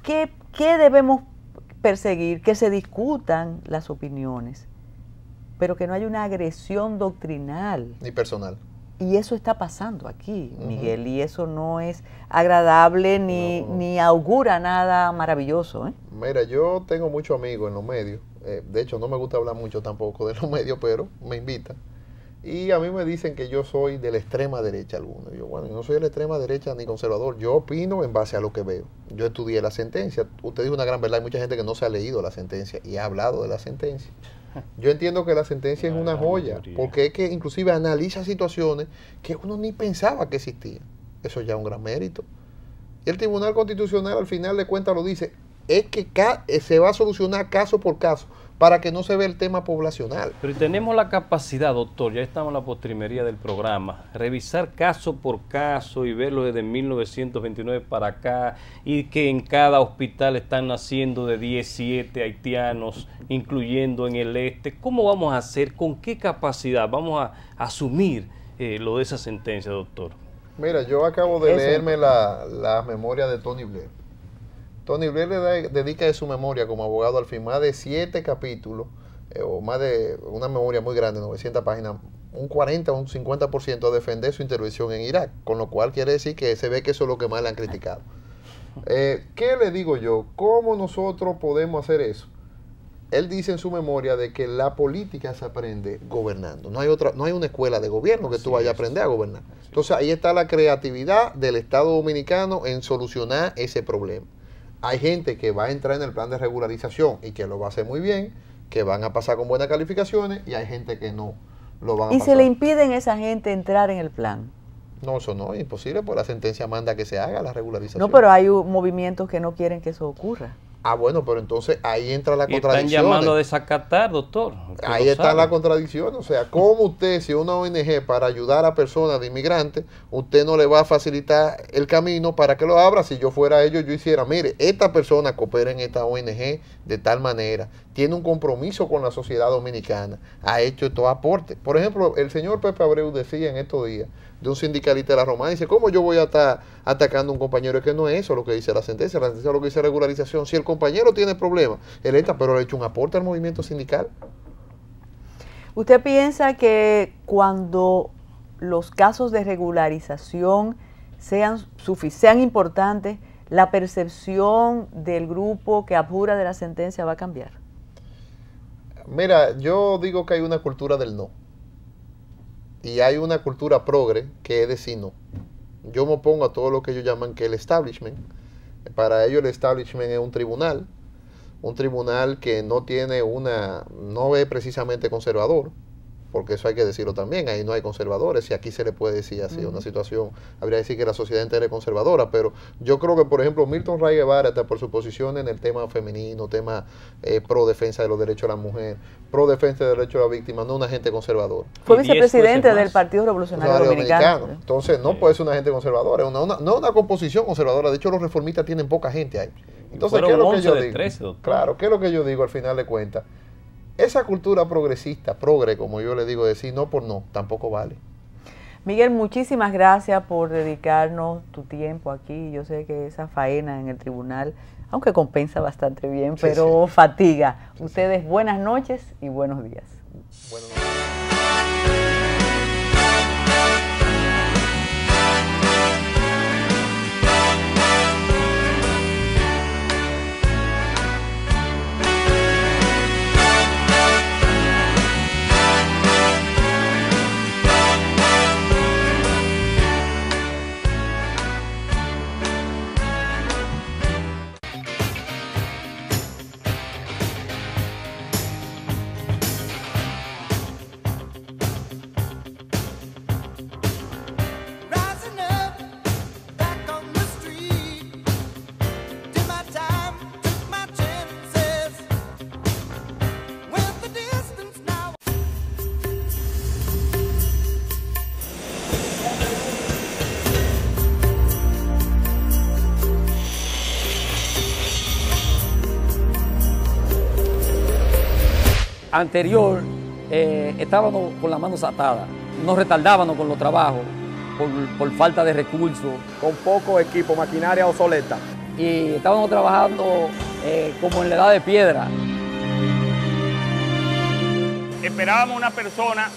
¿qué debemos perseguir? Que se discutan las opiniones, pero que no haya una agresión doctrinal. Ni personal. Y eso está pasando aquí, Miguel, y eso no es agradable ni augura nada maravilloso, ¿eh? Mira, yo tengo muchos amigos en los medios. De hecho, no me gusta hablar mucho tampoco de los medios, pero me invitan. Y a mí me dicen que yo soy de la extrema derecha algunos. Yo, bueno, yo no soy de la extrema derecha ni conservador. Yo opino en base a lo que veo. Yo estudié la sentencia. Usted dijo una gran verdad. Hay mucha gente que no se ha leído la sentencia y ha hablado de la sentencia. Yo entiendo que la sentencia es una joya, porque es que inclusive analiza situaciones que uno ni pensaba que existían. Eso ya es un gran mérito. Y el Tribunal Constitucional al final de cuentas lo dice, es que se va a solucionar caso por caso para que no se vea el tema poblacional. Pero tenemos la capacidad, doctor, ya estamos en la postrimería del programa, revisar caso por caso y verlo desde 1929 para acá, y que en cada hospital están naciendo de 17 haitianos, incluyendo en el este. ¿Cómo vamos a hacer? ¿Con qué capacidad vamos a asumir lo de esa sentencia, doctor? Mira, yo acabo de leerme la memoria de Tony Blair. Tony Blair le dedica de su memoria como abogado al fin más de 7 capítulos, o más de una memoria muy grande, 900 páginas, un 40 o un 50% a defender su intervención en Irak, con lo cual quiere decir que se ve que eso es lo que más le han criticado. ¿Qué le digo yo? ¿Cómo nosotros podemos hacer eso? Él dice en su memoria de que la política se aprende gobernando. No hay una escuela de gobierno que tú vayas a aprender a gobernar. Entonces ahí está la creatividad del Estado Dominicano en solucionar ese problema. Hay gente que va a entrar en el plan de regularización y que lo va a hacer muy bien, que van a pasar con buenas calificaciones, y hay gente que no lo van a pasar. ¿Y se le impiden a esa gente entrar en el plan? No, eso no es imposible, pues la sentencia manda que se haga la regularización. No, pero hay movimientos que no quieren que eso ocurra. Ah, bueno, pero entonces ahí entra la contradicción. Están llamando a desacatar, doctor. Ahí está la contradicción. O sea, ¿cómo usted, si una ONG para ayudar a personas de inmigrantes, usted no le va a facilitar el camino para que lo abra? Si yo fuera ellos, yo hiciera, mire, esta persona coopera en esta ONG de tal manera, tiene un compromiso con la sociedad dominicana, ha hecho estos aportes. Por ejemplo, el señor Pepe Abreu decía en estos días, de un sindicalista de la Romana, dice, ¿cómo yo voy a estar atacando a un compañero? Es que no es eso lo que dice la sentencia es lo que dice regularización. Si el compañero tiene problemas, él entra, pero le ha hecho un aporte al movimiento sindical. ¿Usted piensa que cuando los casos de regularización sean importantes, la percepción del grupo que apura de la sentencia va a cambiar? Mira, yo digo que hay una cultura del no. Y hay una cultura progre que es decir no. Yo me opongo a todo lo que ellos llaman que el establishment. Para ellos el establishment es un tribunal que no tiene no es precisamente conservador, porque eso hay que decirlo también, ahí no hay conservadores, y aquí se le puede decir así, una situación, habría que decir que la sociedad entera es conservadora, pero yo creo que, por ejemplo, Milton Ray Guevara, hasta por su posición en el tema femenino, tema pro defensa de los derechos de la mujer, pro defensa de los derechos de la víctima, no un agente conservador. Fue vicepresidente del Partido Revolucionario Dominicano. Entonces, no puede ser un agente conservador, no una composición conservadora, de hecho los reformistas tienen poca gente ahí. Entonces, ¿qué es lo que yo digo? 13, claro, ¿qué es lo que yo digo al final de cuentas? Esa cultura progresista, progre, como yo le digo, decir no por no, tampoco vale. Miguel, muchísimas gracias por dedicarnos tu tiempo aquí. Yo sé que esa faena en el tribunal, aunque compensa bastante bien, pero fatiga. Ustedes, buenas noches y buenos días. Buenas noches. Anterior estábamos con las manos atadas, nos retardábamos con los trabajos por falta de recursos. Con poco equipo, maquinaria obsoleta. Y estábamos trabajando como en la edad de piedra. Esperábamos una persona,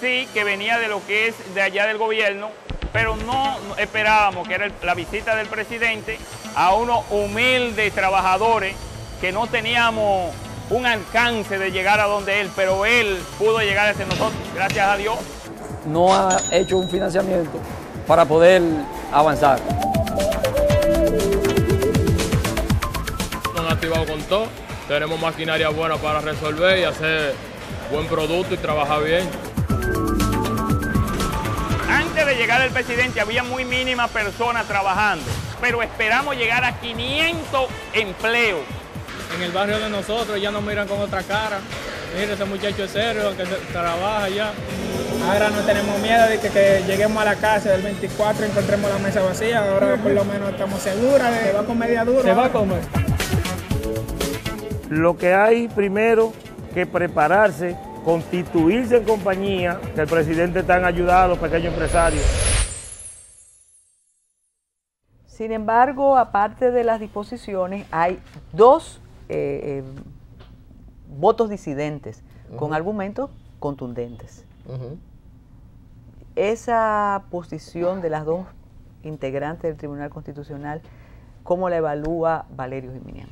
sí, que venía de lo que es de allá del gobierno, pero no esperábamos que era la visita del presidente a unos humildes trabajadores que no teníamos un alcance de llegar a donde él, pero él pudo llegar hacia nosotros, gracias a Dios. No ha hecho un financiamiento para poder avanzar. Nos han activado con todo, tenemos maquinaria buena para resolver y hacer buen producto y trabajar bien. Antes de llegar el presidente había muy mínimas personas trabajando, pero esperamos llegar a 500 empleos. En el barrio de nosotros ya nos miran con otra cara. Mira, ese muchacho es serio, que trabaja ya. Ahora no tenemos miedo de que lleguemos a la casa del 24 y encontremos la mesa vacía. Ahora por lo menos estamos seguros de que se va a comer día duro. Se va a comer. Lo que hay primero que prepararse, constituirse en compañía, que el presidente está en ayuda a los pequeños empresarios. Sin embargo, aparte de las disposiciones, hay dos votos disidentes con argumentos contundentes. Esa posición de las dos integrantes del Tribunal Constitucional, ¿cómo la evalúa Valerio Giminián?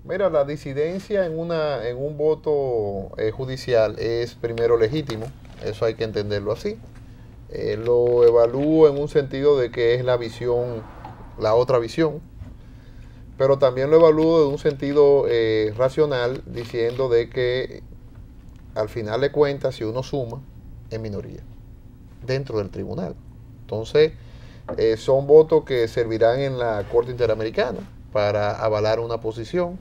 Mira, la disidencia en un voto judicial es primero legítimo, eso hay que entenderlo así. Lo evalúo en un sentido de que es la visión, la otra visión, pero también lo evalúo en un sentido racional, diciendo de que al final de cuentas, si uno suma, es minoría dentro del tribunal. Entonces, son votos que servirán en la Corte Interamericana para avalar una posición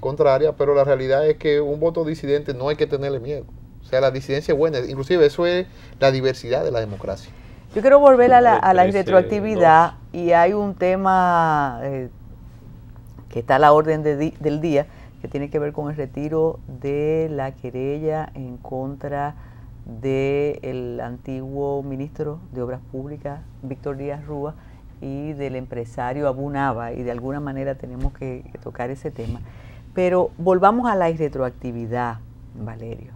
contraria, pero la realidad es que un voto disidente no hay que tenerle miedo. O sea, la disidencia es buena, inclusive eso es la diversidad de la democracia. Yo quiero volver a la retroactividad y hay un tema que está a la orden del día, que tiene que ver con el retiro de la querella en contra del antiguo ministro de Obras Públicas, Víctor Díaz Rúa, y del empresario Abu Naba, y de alguna manera tenemos que tocar ese tema. Pero volvamos a la irretroactividad, Valerio.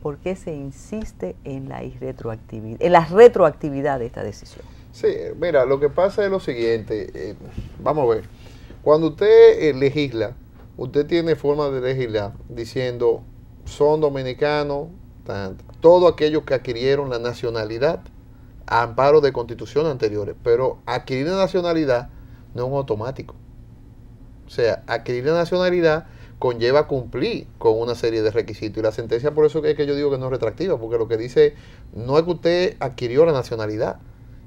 ¿Por qué se insiste en la irretroactividad, en la retroactividad de esta decisión? Sí, mira, lo que pasa es lo siguiente, vamos a ver, cuando usted legisla, usted tiene forma de legislar diciendo, son dominicanos, todos aquellos que adquirieron la nacionalidad a amparo de constituciones anteriores, pero adquirir la nacionalidad no es un automático. O sea, adquirir la nacionalidad conlleva cumplir con una serie de requisitos, y la sentencia, por eso es que yo digo que no es retroactiva, porque lo que dice no es que usted adquirió la nacionalidad,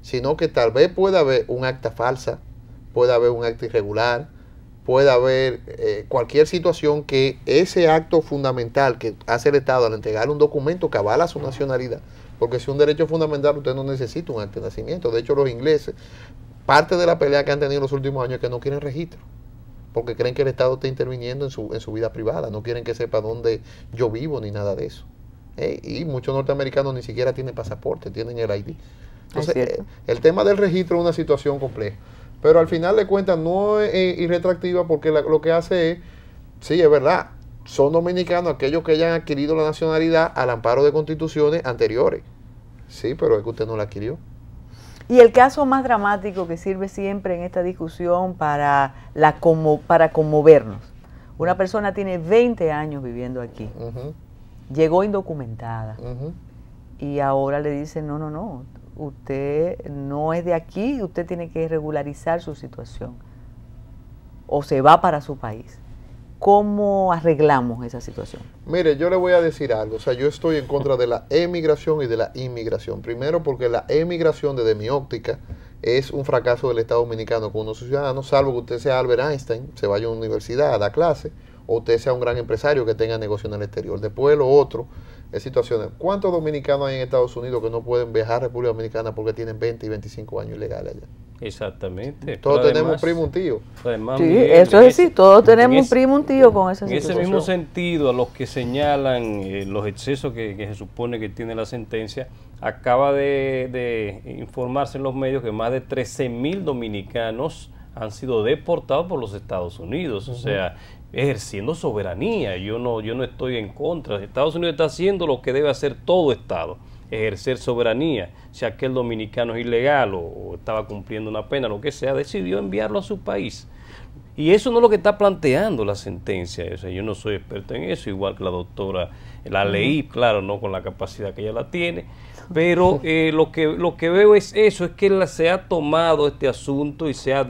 sino que tal vez pueda haber un acta falsa, puede haber un acta irregular, puede haber cualquier situación que ese acto fundamental que hace el Estado al entregar un documento que avala su nacionalidad, porque si un derecho fundamental usted no necesita un acta de nacimiento. De hecho, los ingleses, parte de la pelea que han tenido en los últimos años es que no quieren registro, porque creen que el Estado está interviniendo en su vida privada, no quieren que sepa dónde yo vivo ni nada de eso. Y muchos norteamericanos ni siquiera tienen pasaporte, tienen el ID. Entonces, el tema del registro es una situación compleja, pero al final de cuentas no es irretroactiva, porque lo que hace es, sí, es verdad, son dominicanos aquellos que hayan adquirido la nacionalidad al amparo de constituciones anteriores. Sí, pero es que usted no la adquirió. Y el caso más dramático que sirve siempre en esta discusión para conmovernos. Una persona tiene 20 años viviendo aquí, llegó indocumentada, y ahora le dicen, no, usted no es de aquí, usted tiene que regularizar su situación, o se va para su país. ¿Cómo arreglamos esa situación? Mire, yo le voy a decir algo. O sea, yo estoy en contra de la emigración y de la inmigración. Primero, porque la emigración, desde mi óptica, es un fracaso del Estado Dominicano con unos ciudadanos, salvo que usted sea Albert Einstein, se vaya a una universidad a dar clase, o usted sea un gran empresario que tenga negocio en el exterior. Después, lo otro es situaciones. ¿Cuántos dominicanos hay en Estados Unidos que no pueden viajar a República Dominicana porque tienen 20 y 25 años ilegales allá? Exactamente. Todos tenemos un primo, un tío. Además, sí, eso es decir, todos tenemos un primo, un tío con esa situación. En ese mismo sentido, a los que señalan los excesos que se supone que tiene la sentencia, acaba de informarse en los medios que más de 13.000 dominicanos han sido deportados por los Estados Unidos. O sea, ejerciendo soberanía. Yo no estoy en contra. Estados Unidos está haciendo lo que debe hacer todo Estado, ejercer soberanía. Si aquel dominicano es ilegal o estaba cumpliendo una pena, lo que sea, decidió enviarlo a su país. Y eso no es lo que está planteando la sentencia. O sea, yo no soy experto en eso, igual que la doctora, la leí, claro, no con la capacidad que ella la tiene, pero lo que veo es eso, es que se ha tomado este asunto y se ha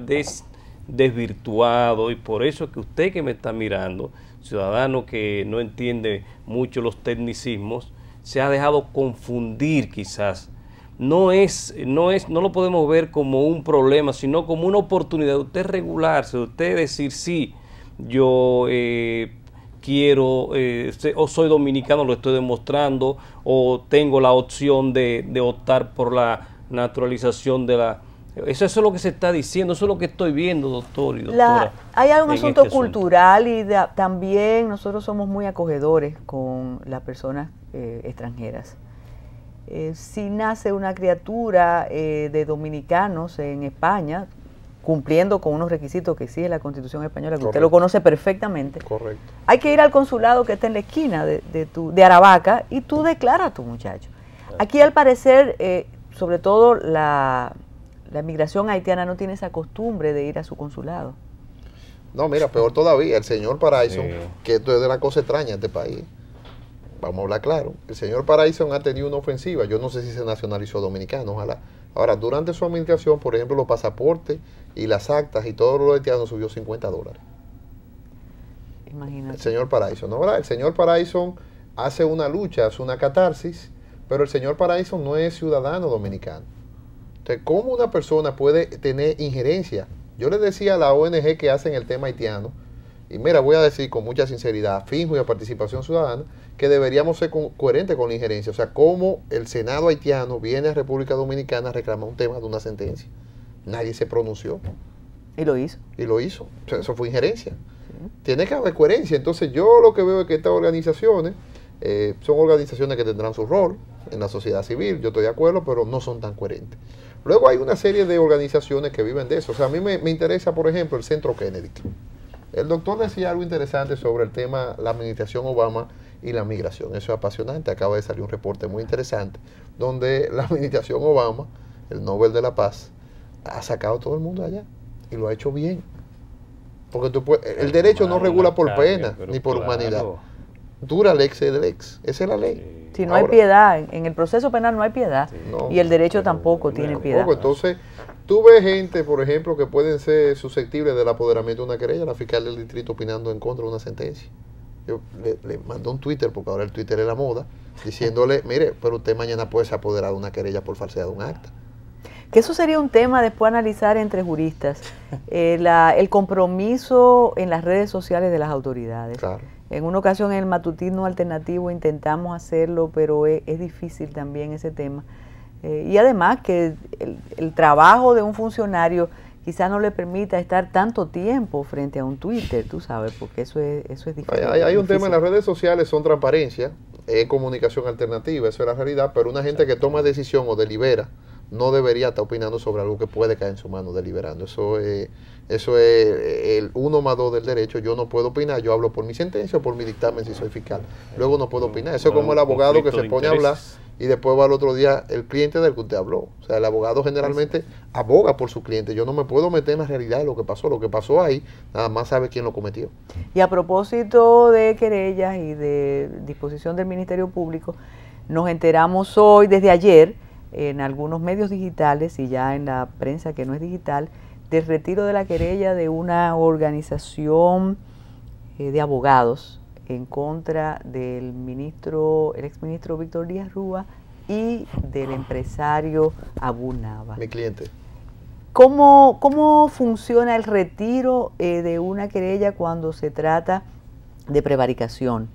desvirtuado, y por eso es que usted que me está mirando, ciudadano que no entiende mucho los tecnicismos, se ha dejado confundir quizás. No lo podemos ver como un problema, sino como una oportunidad de usted regularse, de usted decir, sí, yo quiero, o soy dominicano, lo estoy demostrando, o tengo la opción de optar por la naturalización de la... Eso es lo que se está diciendo, eso es lo que estoy viendo, doctor y doctora. Hay un asunto cultural y también nosotros somos muy acogedores con las personas extranjeras. Si nace una criatura de dominicanos en España, cumpliendo con unos requisitos que exige la Constitución española, que usted lo conoce perfectamente, hay que ir al consulado que está en la esquina de Aravaca y tú declaras a tu muchacho. Aquí al parecer, sobre todo la migración haitiana no tiene esa costumbre de ir a su consulado. No, mira, peor todavía, el señor Paraíso, que esto es de la cosa extraña de este país. Vamos a hablar claro. El señor Paraíso ha tenido una ofensiva. Yo no sé si se nacionalizó dominicano, ojalá. Ahora, durante su administración, por ejemplo, los pasaportes y las actas y todo lo haitiano subió $50. Imagínate. El señor Paraíso, ¿no? ¿Verdad? El señor Paraíso hace una lucha, hace una catarsis, pero el señor Paraíso no es ciudadano dominicano. Entonces, ¿cómo una persona puede tener injerencia? Yo le decía a la ONG que hacen el tema haitiano, y mira, voy a decir con mucha sinceridad, Finjo y a Participación Ciudadana, que deberíamos ser coherentes con la injerencia. O sea, cómo el Senado haitiano viene a República Dominicana a reclamar un tema de una sentencia. Nadie se pronunció. ¿Y lo hizo? Y lo hizo. O sea, eso fue injerencia. Tiene que haber coherencia. Entonces yo lo que veo es que estas organizaciones son organizaciones que tendrán su rol en la sociedad civil, yo estoy de acuerdo, pero no son tan coherentes. Luego hay una serie de organizaciones que viven de eso. O sea, a mí me interesa, por ejemplo, el Centro Kennedy. El doctor decía algo interesante sobre el tema, la administración Obama y la migración. Eso es apasionante. Acaba de salir un reporte muy interesante donde la administración Obama, el Nobel de la Paz, ha sacado a todo el mundo allá y lo ha hecho bien. Porque el derecho no regula por pena ni por humanidad. Dura lex sed lex. Esa es la ley. Si no hay piedad, en el proceso penal no hay piedad. Y el derecho tampoco tiene piedad. Entonces, tú ves gente, por ejemplo, que pueden ser susceptibles del apoderamiento de una querella, la fiscal del distrito opinando en contra de una sentencia. Yo le mandé un Twitter, porque ahora el Twitter es la moda, diciéndole, mire, pero usted mañana puede ser apoderado de una querella por falsedad de un acta. Que eso sería un tema después analizar entre juristas, el compromiso en las redes sociales de las autoridades. Claro. En una ocasión en el matutino alternativo intentamos hacerlo, pero es difícil también ese tema. Y además que el trabajo de un funcionario quizás no le permita estar tanto tiempo frente a un Twitter, tú sabes, porque eso es difícil. Hay un tema en las redes sociales, son transparencia, es comunicación alternativa, eso es la realidad, pero una gente que toma decisión o delibera no debería estar opinando sobre algo que puede caer en su mano deliberando. Eso es el 1 más 2 del derecho. Yo no puedo opinar, yo hablo por mi sentencia o por mi dictamen si soy fiscal. Luego no puedo opinar. Eso es como el abogado que se pone a hablar y después va al otro día el cliente del que usted habló. O sea, el abogado generalmente aboga por su cliente. Yo no me puedo meter en la realidad de lo que pasó. Lo que pasó ahí, nada más sabe quién lo cometió. Y a propósito de querellas y de disposición del Ministerio Público, nos enteramos hoy, desde ayer, en algunos medios digitales y ya en la prensa que no es digital, del retiro de la querella de una organización de abogados en contra del el exministro Víctor Díaz Rúa y del empresario Abu Naba. Mi cliente. ¿Cómo funciona el retiro de una querella cuando se trata de prevaricación?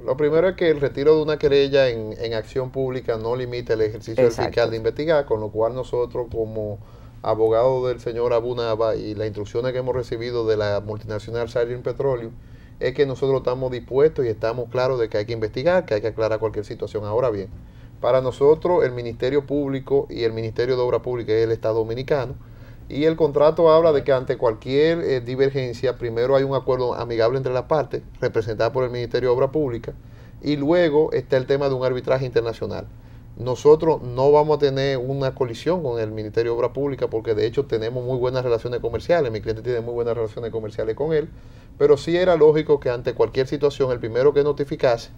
Lo primero es que el retiro de una querella en acción pública no limita el ejercicio del fiscal de investigar, con lo cual nosotros como abogados del señor Abu Naba y las instrucciones que hemos recibido de la multinacional Saudi Petroleum es que nosotros estamos dispuestos y estamos claros de que hay que investigar, que hay que aclarar cualquier situación. Ahora bien, para nosotros el Ministerio Público y el Ministerio de Obra Pública es el Estado Dominicano, y el contrato habla de que ante cualquier divergencia, primero hay un acuerdo amigable entre las partes, representado por el Ministerio de Obra Pública, y luego está el tema de un arbitraje internacional. Nosotros no vamos a tener una colisión con el Ministerio de Obra Pública porque de hecho tenemos muy buenas relaciones comerciales, mi cliente tiene muy buenas relaciones comerciales con él, pero sí era lógico que ante cualquier situación el primero que notificase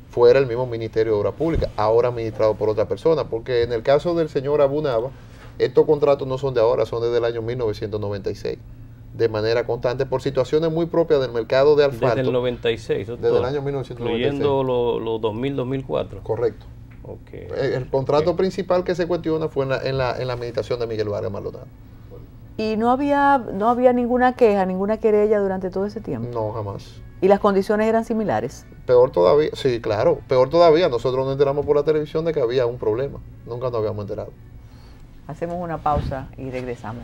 fuera el mismo Ministerio de Obra Pública, ahora administrado por otra persona, porque en el caso del señor Abu Naba, estos contratos no son de ahora, son desde el año 1996, de manera constante, por situaciones muy propias del mercado de asfalto. Desde el 96, doctor, desde el año 1996. Incluyendo los 2000-2004. Correcto. Okay. El contrato principal que se cuestiona fue en la administración de Miguel Vargas Maldonado. ¿Y no había ninguna queja, ninguna querella durante todo ese tiempo? No, jamás. ¿Y las condiciones eran similares? Peor todavía, sí, claro, peor todavía. Nosotros nos enteramos por la televisión de que había un problema. Nunca nos habíamos enterado. Hacemos una pausa y regresamos.